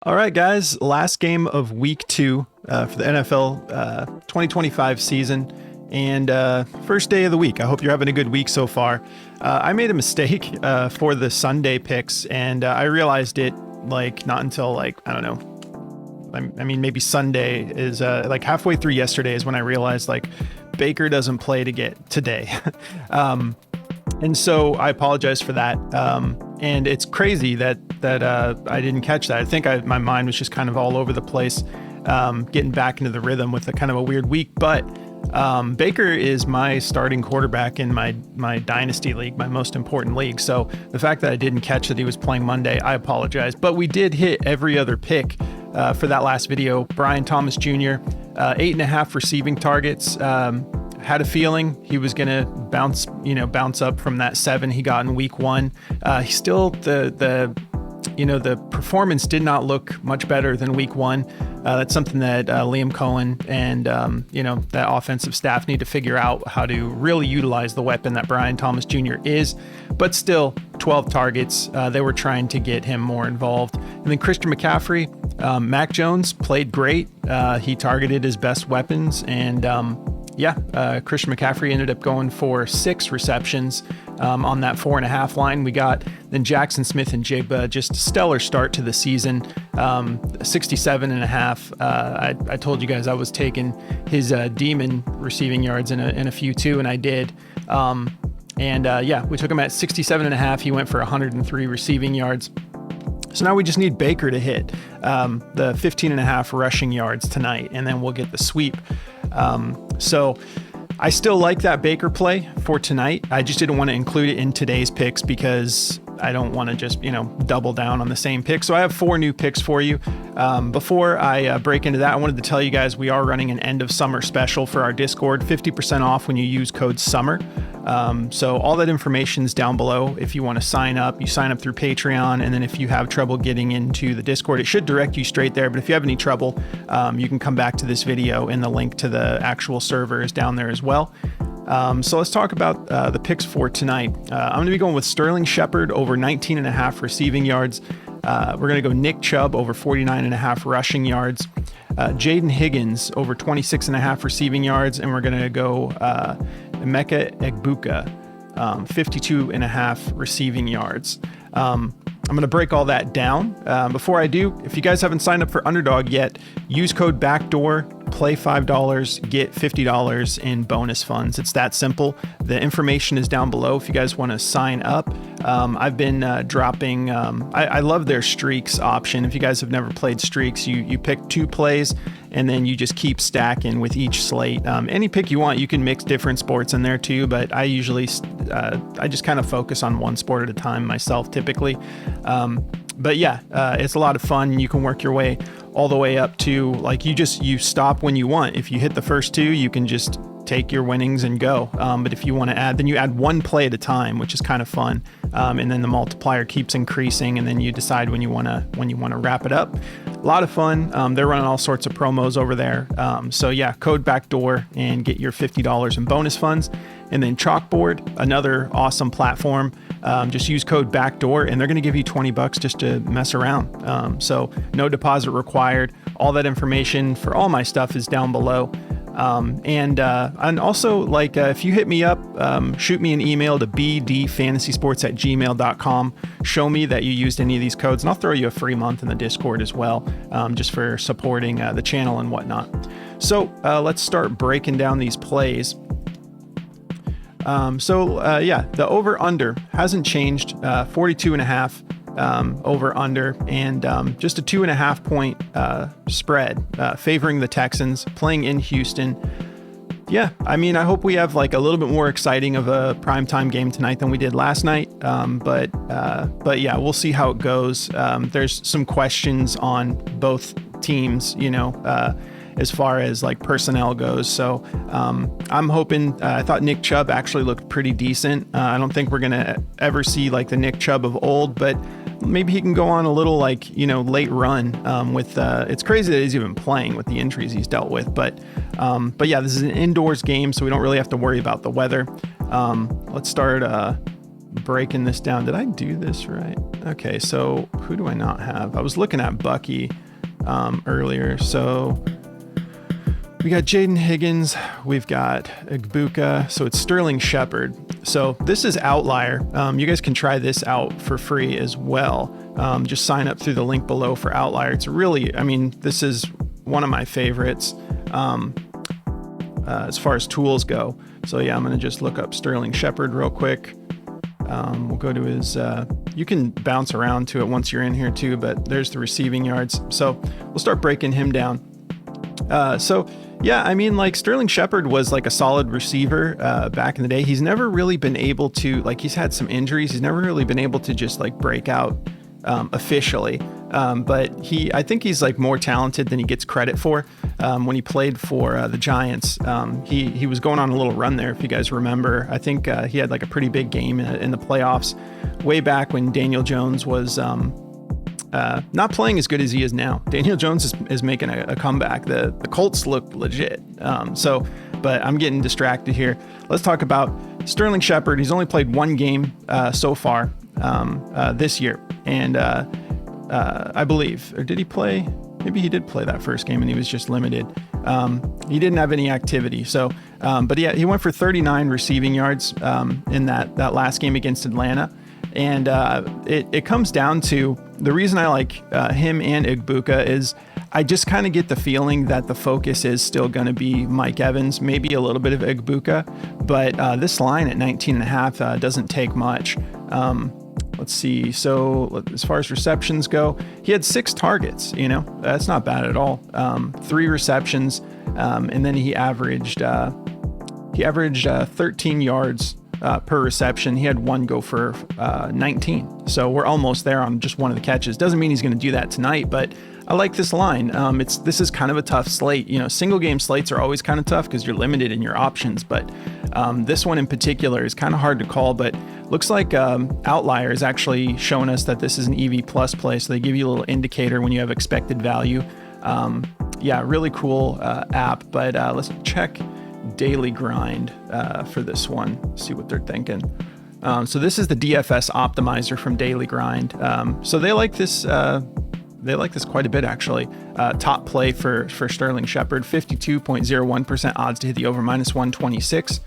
All right, guys, last game of week 2 for the NFL 2025 season and first day of the week. I hope you're having a good week so far. I made a mistake for the Sunday picks, and I realized it not until I don't know. I mean, maybe Sunday is halfway through yesterday is when I realized Baker doesn't play today. And so I apologize for that. And it's crazy that I didn't catch that. I think my mind was just kind of all over the place, getting back into the rhythm with a kind of a weird week. But Baker is my starting quarterback in my dynasty league, my most important league. So the fact that I didn't catch that he was playing Monday, I apologize. But we did hit every other pick for that last video. Brian Thomas Jr., 8.5 receiving targets. Had a feeling he was going to bounce up from that 7 he got in week 1. He still, the performance did not look much better than week 1. That's something that Liam Cohen and, that offensive staff need to figure out how to really utilize the weapon that Brian Thomas Jr. is. But still, 12 targets. They were trying to get him more involved. And then Christian McCaffrey, Mac Jones played great. He targeted his best weapons, and Christian McCaffrey ended up going for 6 receptions on that 4.5 line. We got then Jackson Smith and Jigba, just a stellar start to the season, 67.5. I told you guys I was taking his demon receiving yards in a few too, and I did. We took him at 67.5. He went for 103 receiving yards. So now we just need Baker to hit the 15.5 rushing yards tonight, and then we'll get the sweep. So I still like that Baker play for tonight. I just didn't want to include it in today's picks because I don't want to just, double down on the same pick. So I have 4 new picks for you. Before I break into that, I wanted to tell you guys we are running an end of summer special for our Discord, 50% off when you use code SUMMER. So all that information is down below. If you want to sign up, you sign up through Patreon. And then if you have trouble getting into the Discord, it should direct you straight there. But if you have any trouble, you can come back to this video and the link to the actual server is down there as well. So let's talk about the picks for tonight. I'm going to be going with Sterling Sheperd over 19.5 receiving yards. We're going to go Nick Chubb over 49.5 rushing yards. Jayden Higgins over 26.5 receiving yards. And we're going to go Emeka Egbuka, 52.5 receiving yards. I'm going to break all that down. Before I do, if you guys haven't signed up for Underdog yet, use code BACKDOOR, play $5, get $50 in bonus funds. It's that simple. The information is down below if you guys want to sign up. I've been dropping, I love their streaks option. If you guys have never played streaks, you pick 2 plays and then you just keep stacking with each slate. Any pick you want, you can mix different sports in there too, but I usually, I just kind of focus on one sport at a time myself typically. It's a lot of fun. You can work your way all the way up to you stop when you want. If you hit the first 2, you can just take your winnings and go. But if you want to add, then you add 1 play at a time, which is kind of fun. And then the multiplier keeps increasing, and then you decide when you want to wrap it up. A lot of fun. They're running all sorts of promos over there. Code BACKDOOR and get your $50 in bonus funds. And then Chalkboard, another awesome platform. Just use code BACKDOOR and they're going to give you $20 just to mess around. So no deposit required. All that information for all my stuff is down below. And also if you hit me up, shoot me an email to bdfantasysports@gmail.com. Show me that you used any of these codes and I'll throw you a free month in the Discord as well, just for supporting the channel and whatnot. So let's start breaking down these plays. The over under hasn't changed, 42.5 over under, and just a 2.5 point spread favoring the Texans playing in Houston. I hope we have a little bit more exciting of a primetime game tonight than we did last night. We'll see how it goes. There's some questions on both teams, as far as personnel goes. So I'm hoping, I thought Nick Chubb actually looked pretty decent. I don't think we're going to ever see the Nick Chubb of old, but maybe he can go on a little late run with, it's crazy that he's even playing with the injuries he's dealt with. But this is an indoors game, so we don't really have to worry about the weather. Let's start breaking this down. Did I do this right? Okay, so who do I not have? I was looking at Bucky earlier. So we got Jayden Higgins, we've got Egbuka, so it's Sterling Sheperd. So this is Outlier. You guys can try this out for free as well. Just sign up through the link below for Outlier. It's really, I mean, this is one of my favorites as far as tools go. So yeah, I'm gonna just look up Sterling Sheperd real quick. We'll go to his, you can bounce around to it once you're in here too, but there's the receiving yards. So we'll start breaking him down. So yeah, I mean, like Sterling Sheperd was like a solid receiver back in the day. He's never really been able to, like, he's had some injuries. He's never really been able to just like break out officially. But I think he's like more talented than he gets credit for. When he played for the Giants, he was going on a little run there, if you guys remember. I think he had like a pretty big game in the playoffs way back when Daniel Jones was not playing as good as he is now. Daniel Jones is making a comeback. The Colts look legit. But I'm getting distracted here. Let's talk about Sterling Sheperd. He's only played one game so far this year. And I believe, or did he play? Maybe he did play that first game and he was just limited. He didn't have any activity. So, but yeah, he went for 39 receiving yards in that last game against Atlanta. And it comes down to the reason I like him and Egbuka is I just kind of get the feeling that the focus is still going to be Mike Evans, maybe a little bit of Egbuka, but this line at 19.5 doesn't take much. Let's see. So as far as receptions go, he had 6 targets, that's not bad at all. 3 receptions. And then he averaged 13 yards per reception. He had 1 go for 19. So we're almost there on just one of the catches. Doesn't mean he's going to do that tonight, but I like this line. This is kind of a tough slate. Single game slates are always kind of tough because you're limited in your options, but this one in particular is kind of hard to call, but looks like Outlier is actually showing us that this is an EV plus play. So they give you a little indicator when you have expected value. Yeah, really cool app, but let's check daily grind for this one, see what they're thinking. So this is the DFS optimizer from Daily Grind. So they like this quite a bit, actually. Top play for Sterling Sheperd, 52.01% odds to hit the over, -126.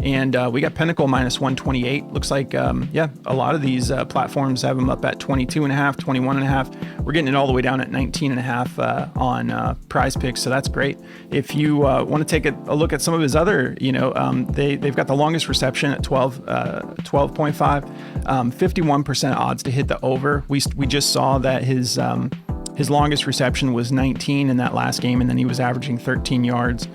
And we got Pinnacle -128. Looks like, yeah, a lot of these platforms have them up at 22.5, 21.5. We're getting it all the way down at 19.5 on Prizepicks, so that's great. If you want to take a look at some of his other, they've got the longest reception at 12.5, 51% odds to hit the over. We just saw that his longest reception was 19 in that last game, and then he was averaging 13 yards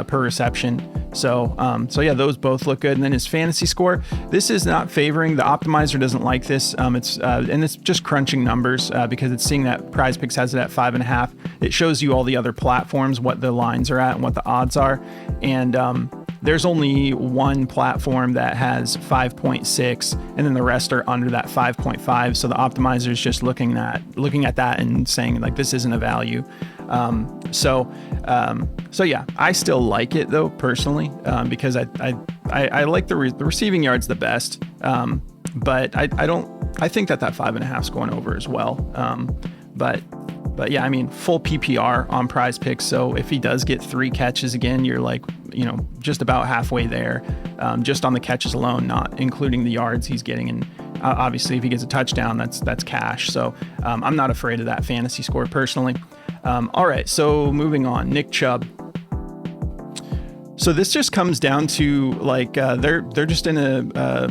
per reception. So yeah, those both look good. And then his fantasy score, this is not favoring. The optimizer doesn't like this. It's just crunching numbers because it's seeing that Prizepicks has it at 5.5. It shows you all the other platforms, what the lines are at and what the odds are. And there's only one platform that has 5.6, and then the rest are under that 5.5. So the optimizer is just looking at that and saying like, this isn't a value. So yeah, I still like it though, personally, because I like the receiving yards the best. But I think that 5.5 is going over as well. But yeah, I mean, full PPR on Prizepicks. So if he does get 3 catches again, you're like, just about halfway there, just on the catches alone, not including the yards he's getting. And obviously if he gets a touchdown, that's cash. So I'm not afraid of that fantasy score personally. All right, so moving on, Nick Chubb. So this just comes down to like they're just in a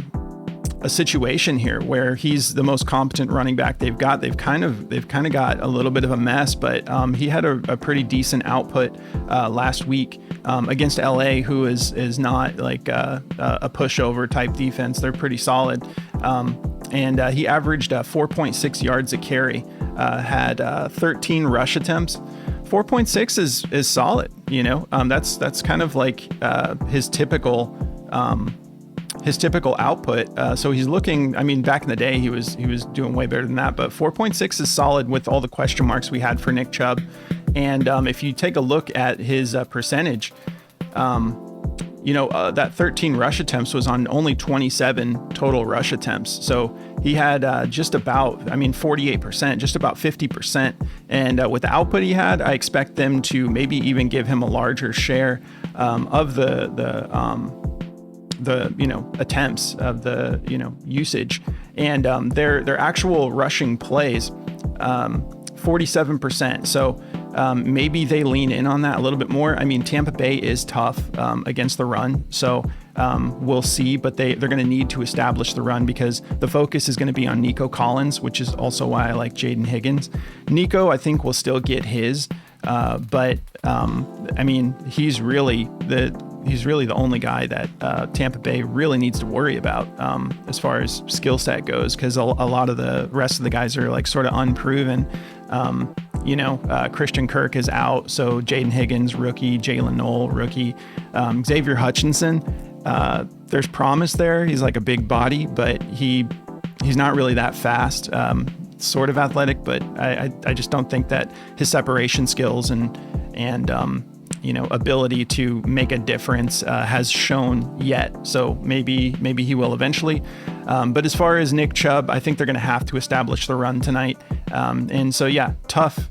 situation here where he's the most competent running back they've got. They've kind of got a little bit of a mess, but he had a pretty decent output last week against LA, who is not like a pushover type defense. They're pretty solid. And he averaged 4.6 yards a carry, had 13 rush attempts. 4.6 is solid, that's kind of like his typical output. So he's looking, I mean, back in the day, he was doing way better than that, but 4.6 is solid with all the question marks we had for Nick Chubb. And if you take a look at his percentage, that 13 rush attempts was on only 27 total rush attempts. So he had just about, 48%, just about 50%. And with the output he had, I expect them to maybe even give him a larger share of the attempts, of the, usage. And their actual rushing plays, 47%. So maybe they lean in on that a little bit more. Tampa Bay is tough against the run. So we'll see, but they're going to need to establish the run because the focus is going to be on Nico Collins, which is also why I like Jayden Higgins. Nico, I think, will still get his, but he's really the only guy that Tampa Bay really needs to worry about as far as skill set goes, because a lot of the rest of the guys are like sort of unproven. Christian Kirk is out, so Jayden Higgins, rookie, Jalen Noel, rookie, Xavier Hutchinson. There's promise there. He's like a big body, but he's not really that fast. Sort of athletic, but I just don't think that his separation skills and ability to make a difference has shown yet. So maybe he will eventually. But as far as Nick Chubb, I think they're going to have to establish the run tonight. And so, yeah, tough.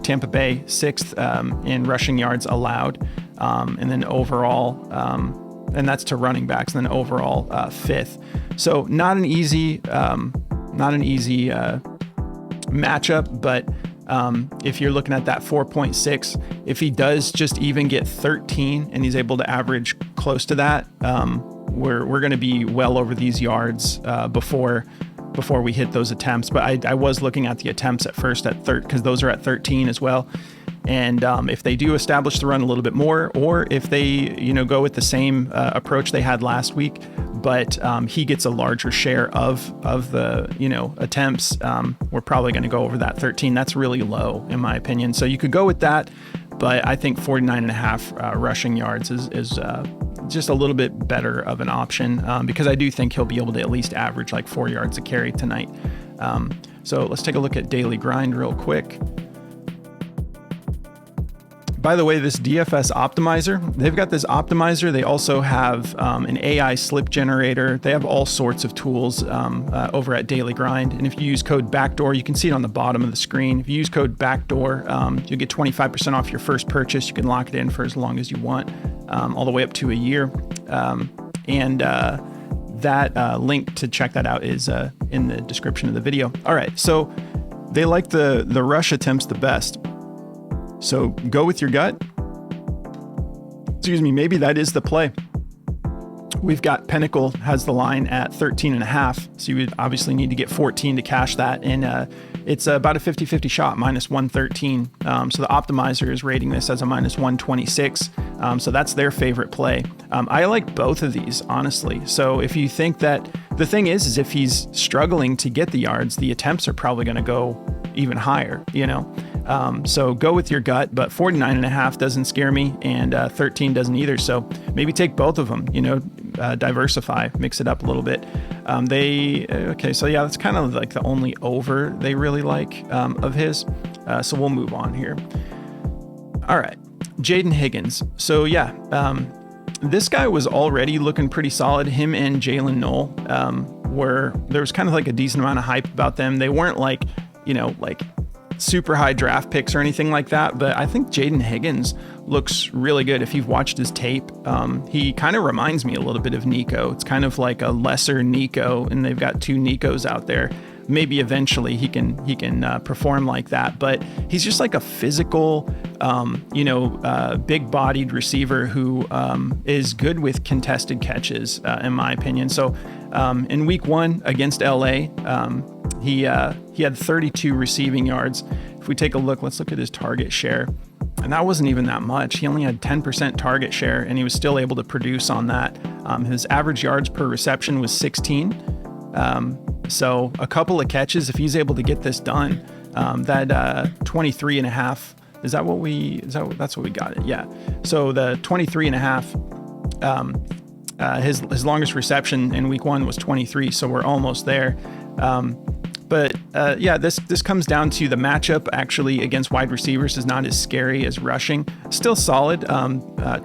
Tampa Bay 6th in rushing yards allowed. And then overall, and that's to running backs, and then overall 5th. So not an easy matchup, but if you're looking at that 4.6, if he does just even get 13 and he's able to average close to that, we're going to be well over these yards before we hit those attempts. But I was looking at the attempts at first at because those are at 13 as well. And if they do establish the run a little bit more, or if they go with the same approach they had last week, but he gets a larger share of the attempts, we're probably going to go over that 13. That's really low in my opinion. So you could go with that, but I think 49.5 rushing yards is just a little bit better of an option because I do think he'll be able to at least average like 4 yards a carry tonight. So let's take a look at daily grind real quick. By the way, this DFS optimizer, they've got this optimizer. They also have an AI slip generator. They have all sorts of tools over at Daily Grind. And if you use code BACKDOOR, you can see it on the bottom of the screen. If you use code BACKDOOR, you'll get 25% off your first purchase. You can lock it in for as long as you want, all the way up to a year. That link to check that out is in the description of the video. All right, so they like the rush attempts the best. So go with your gut. Excuse me, maybe that is the play. We've got Pinnacle has the line at 13.5. So you would obviously need to get 14 to cash that. And it's about a 50-50 shot, minus 113. So the optimizer is rating this as a minus 126. So that's their favorite play. I like both of these, honestly. So if you think that the thing is if he's struggling to get the yards, the attempts are probably going to go even higher, so go with your gut, but 49.5 doesn't scare me, and 13 doesn't either. So maybe take both of them, diversify, mix it up a little bit. Okay, so yeah, that's kind of like the only over they really like of his. So we'll move on here. All right, Jayden Higgins. So yeah, this guy was already looking pretty solid. Him and Jalen Noel there was kind of like a decent amount of hype about them. They weren't like super high draft picks or anything like that, but I think Jayden Higgins looks really good. If you've watched his tape, he kind of reminds me a little bit of Nico. It's kind of like a lesser Nico, and they've got 2 Nicos out there. Maybe eventually he can perform like that, but he's just like a physical, big-bodied receiver who is good with contested catches, in my opinion. So in week 1 against LA, he had 32 receiving yards. If we take a look, let's look at his target share. And that wasn't even that much. He only had 10% target share, and he was still able to produce on that. His average yards per reception was 16. So a couple of catches, if he's able to get this done, that 23.5, that's what we got it. Yeah. So the 23.5, his longest reception in week 1 was 23. So we're almost there. But yeah, this comes down to the matchup actually against wide receivers is not as scary as rushing. Still solid.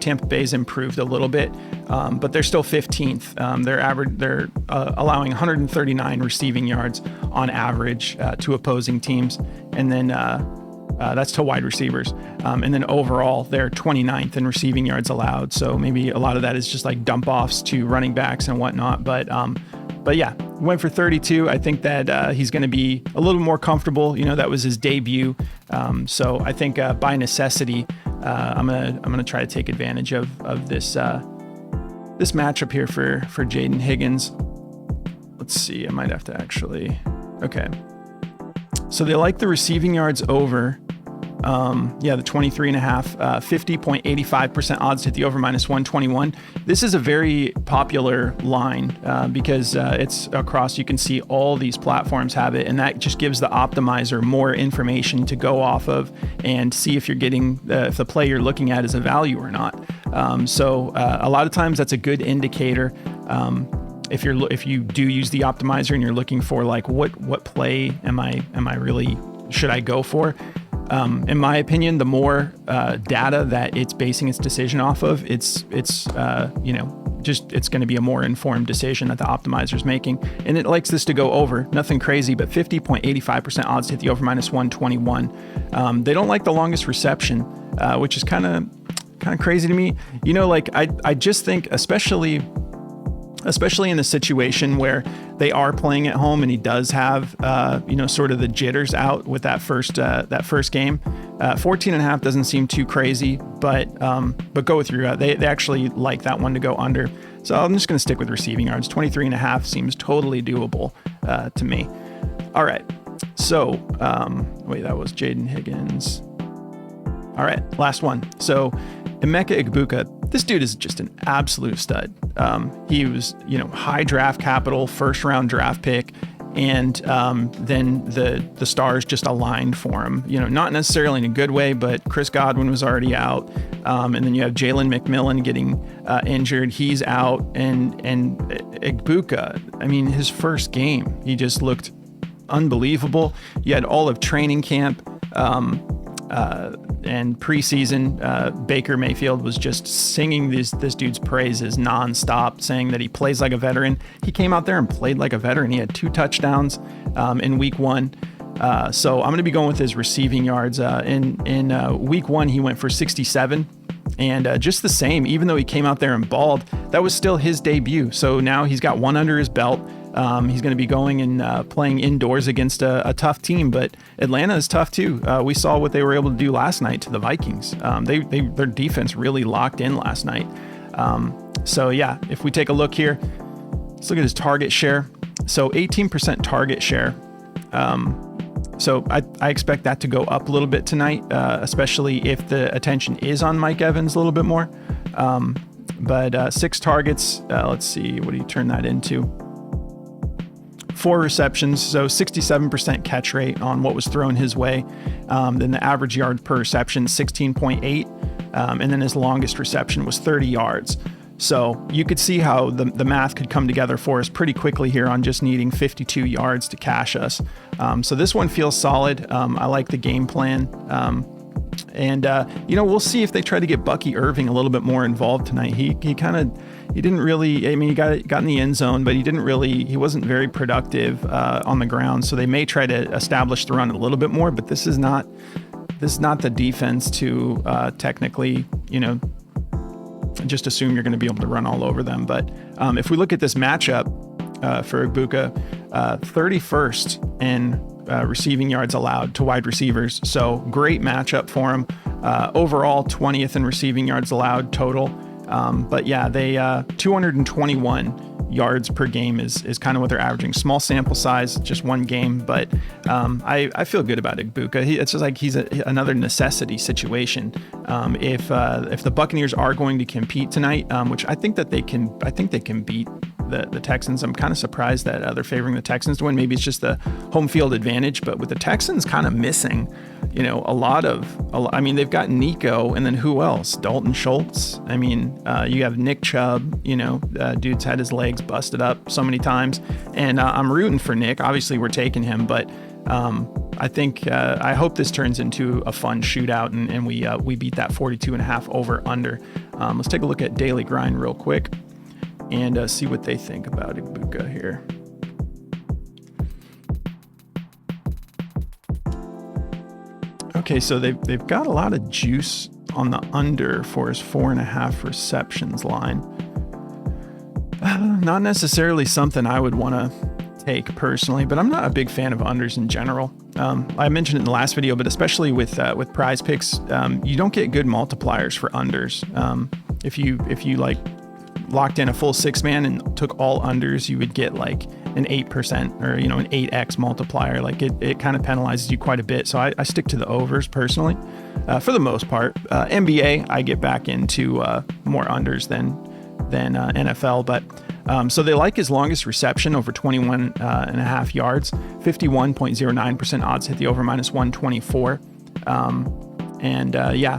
Tampa Bay's improved a little bit, but they're still 15th. They're allowing 139 receiving yards on average to opposing teams, and then that's to wide receivers. And then overall, they're 29th in receiving yards allowed. So maybe a lot of that is just like dump offs to running backs and whatnot. But yeah, went for 32. I think that he's going to be a little more comfortable. That was his debut. So I think by necessity, I'm gonna try to take advantage of this matchup here for Jayden Higgins. Let's see. I might have to actually. Okay. So they like the receiving yards over. The 23.5, 50.85% odds to hit the over -121. This is a very popular line because it's across, you can see all these platforms have it, and that just gives the optimizer more information to go off of and see if you're getting, if the play you're looking at is a value or not. So a lot of times that's a good indicator. If you do use the optimizer and you're looking for like what play am I really, should I go for? In my opinion, the more data that it's basing its decision off of, it's going to be a more informed decision that the optimizer is making, and it likes this to go over. Nothing crazy, but 50.85% odds to hit the over -121. They don't like the longest reception, which is kind of crazy to me. I just think, especially in a situation where they are playing at home and he does have, sort of the jitters out with that first game. 14.5 doesn't seem too crazy, but go with your gut. They actually like that one to go under. So I'm just going to stick with receiving yards. 23.5 seems totally doable to me. All right. So, that was Jayden Higgins. All right, last one. So Emeka Egbuka, this dude is just an absolute stud. He was, high draft capital, first round draft pick, and then the stars just aligned for him. Not necessarily in a good way, but Chris Godwin was already out, and then you have Jalen McMillan getting injured. He's out, and Egbuka, his first game, he just looked unbelievable. You had all of training camp. And preseason, Baker Mayfield was just singing this dude's praises nonstop, saying that he plays like a veteran. He came out there and played like a veteran. He had 2 touchdowns in week 1. So I'm going to be going with his receiving yards. In week 1, he went for 67. And just the same, even though he came out there and balled, that was still his debut. So now he's got 1 under his belt. He's going to be going and playing indoors against a tough team, but Atlanta is tough too. We saw what they were able to do last night to the Vikings. Their defense really locked in last night. So yeah, if we take a look here, let's look at his target share. So 18% target share. So I expect that to go up a little bit tonight, especially if the attention is on Mike Evans a little bit more. But 6 targets, let's see, what do you turn that into? 4 receptions, so 67% catch rate on what was thrown his way. Then the average yard per reception, 16.8. And then his longest reception was 30 yards. So you could see how the math could come together for us pretty quickly here on just needing 52 yards to cash us. So this one feels solid. I like the game plan. And we'll see if they try to get Bucky Irving a little bit more involved tonight. He didn't really, he got in the end zone, but he wasn't very productive on the ground. So they may try to establish the run a little bit more, but this is not the defense to technically, just assume you're going to be able to run all over them. But if we look at this matchup for Egbuka, 31st in receiving yards allowed to wide receivers. So great matchup for him. Overall, 20th in receiving yards allowed total. But yeah, they 221 yards per game is kind of what they're averaging. Small sample size, just 1 game, but I feel good about Egbuka. It's just like he's another necessity situation. If the Buccaneers are going to compete tonight, which I think they can beat the Texans. I'm kind of surprised that they're favoring the Texans to win. Maybe it's just the home field advantage, but with the Texans kind of missing, I mean, they've got Nico, and then who else? Dalton Schultz. I mean, you have Nick Chubb, dude's had his legs busted up so many times, and I'm rooting for Nick. Obviously we're taking him, but I hope this turns into a fun shootout and we beat that 42.5 over under. Let's take a look at Daily Grind real quick and see what they think about Egbuka here. Okay, so they've got a lot of juice on the under for his 4.5 receptions line. Not necessarily something I would want to take personally, but I'm not a big fan of unders in general. I mentioned it in the last video, but especially with Prizepicks, you don't get good multipliers for unders. If you like locked in a full 6-man and took all unders, you would get like an 8% or an 8x multiplier. Like it kind of penalizes you quite a bit. So I stick to the overs personally, for the most part. NBA, I get back into more unders than NFL, but so they like his longest reception over 21.5 yards, 51.09% odds hit the over minus 124. A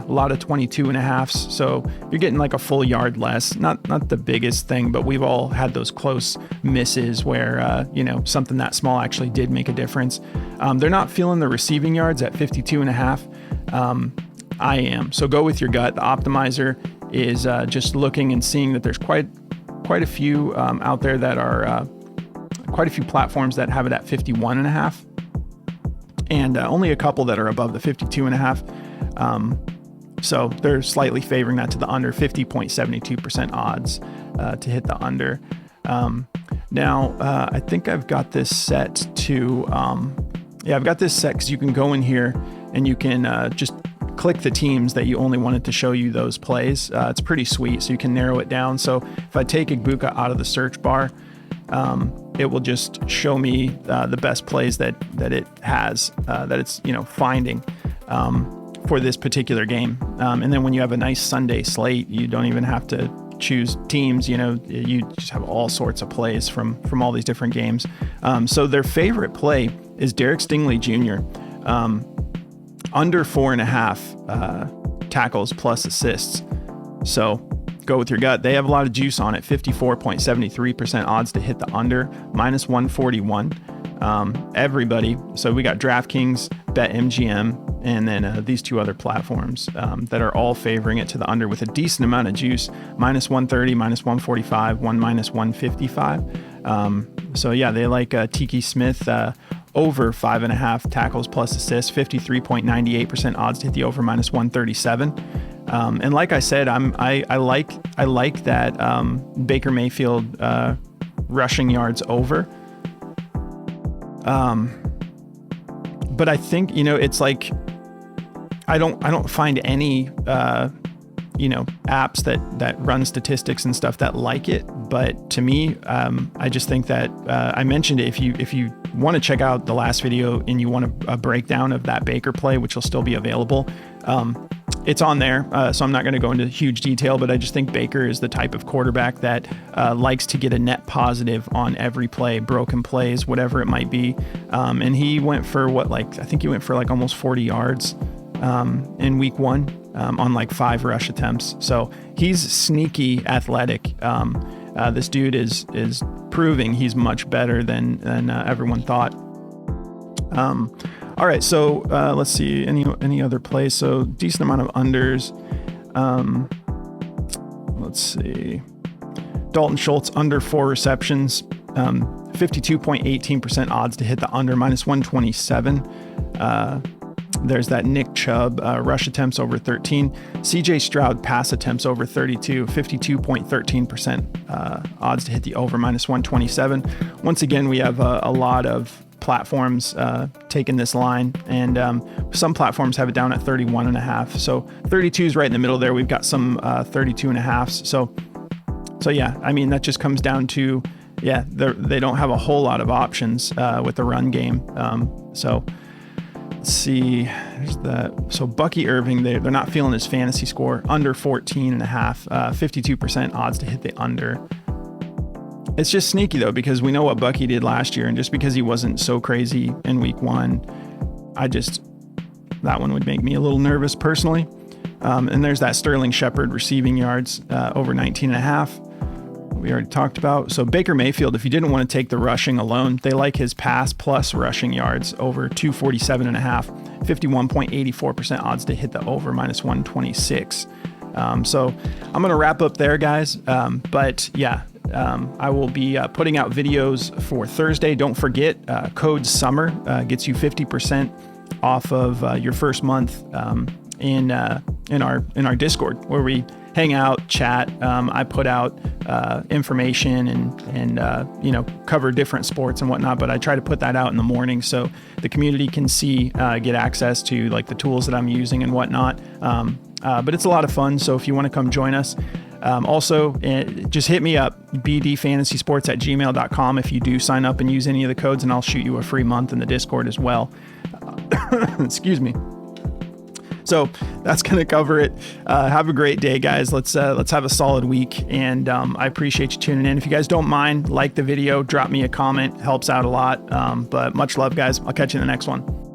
lot of 22.5s. So you're getting like a full yard less. Not the biggest thing, but we've all had those close misses where, something that small actually did make a difference. They're not feeling the receiving yards at 52.5. I am. So go with your gut. The optimizer is just looking and seeing that there's quite a few out there that are quite a few platforms that have it at 51.5, and only a couple that are above the 52.5. So they're slightly favoring that to the under, 50.72% odds to hit the under. Now I think I've got this set to I've got this set because you can go in here and you can just click the teams that you only wanted to show you those plays. It's pretty sweet, so you can narrow it down. So if I take Egbuka out of the search bar, it will just show me the best plays that it has, that it's finding for this particular game. And then when you have a nice Sunday slate, you don't even have to choose teams. You just have all sorts of plays from all these different games. So their favorite play is Derek Stingley Jr. Under 4.5 tackles plus assists. So go with your gut. They have a lot of juice on it. 54.73% odds to hit the under, minus 141. Everybody. So we got DraftKings, BetMGM, and then these two other platforms that are all favoring it to the under with a decent amount of juice. Minus 130, minus 145, minus 155. So yeah, they like Tiki Smith over 5.5 tackles plus assists, 53.98% odds to hit the over, minus 137. And like I said, I like that Baker Mayfield rushing yards over. But I think it's like I don't find any apps that run statistics and stuff that like it. But to me, I just think that I mentioned it. If you want to check out the last video and you want a breakdown of that Baker play, which will still be available, it's on there. So I'm not going to go into huge detail, but I just think Baker is the type of quarterback that likes to get a net positive on every play, broken plays, whatever it might be. And he went for I think he went for like almost 40 yards in week 1 on like 5 rush attempts. So he's sneaky athletic. This dude is proving he's much better than everyone thought. All right, so let's see any other plays. So decent amount of unders. Let's see. Dalton Schultz under 4 receptions, 52.18% odds to hit the under, minus 127. There's that Nick Chubb rush attempts over 13. CJ Stroud pass attempts over 32, 52.13% odds to hit the over, minus 127. Once again, we have a lot of platforms taking this line, and some platforms have it down at 31.5. So 32 is right in the middle there. We've got some 32.5s. So yeah, I mean, that just comes down to, they don't have a whole lot of options with the run game. So let's see, there's that. So Bucky Irving, they're not feeling his fantasy score, under 14.5, 52% odds to hit the under. It's just sneaky though, because we know what Bucky did last year, and just because he wasn't so crazy in week 1, That one would make me a little nervous personally. And there's that Sterling Sheperd receiving yards over 19.5. We already talked about. So Baker Mayfield, if you didn't want to take the rushing alone, they like his pass plus rushing yards over 247.5, 51.84% odds to hit the over, minus 126. So I'm going to wrap up there, guys. But yeah, I will be putting out videos for Thursday. Don't forget, code SUMMER gets you 50% off of your first month in our Discord, where we hang out, chat. I put out information and cover different sports and whatnot, but I try to put that out in the morning so the community can see, get access to like the tools that I'm using and whatnot. But it's a lot of fun. So if you want to come join us, also just hit me up, bdfantasysports@gmail.com if you do sign up and use any of the codes, and I'll shoot you a free month in the Discord as well. Excuse me. So that's going to cover it. Have a great day, guys. Let's have a solid week. And I appreciate you tuning in. If you guys don't mind, like the video, drop me a comment. Helps out a lot. But much love, guys. I'll catch you in the next one.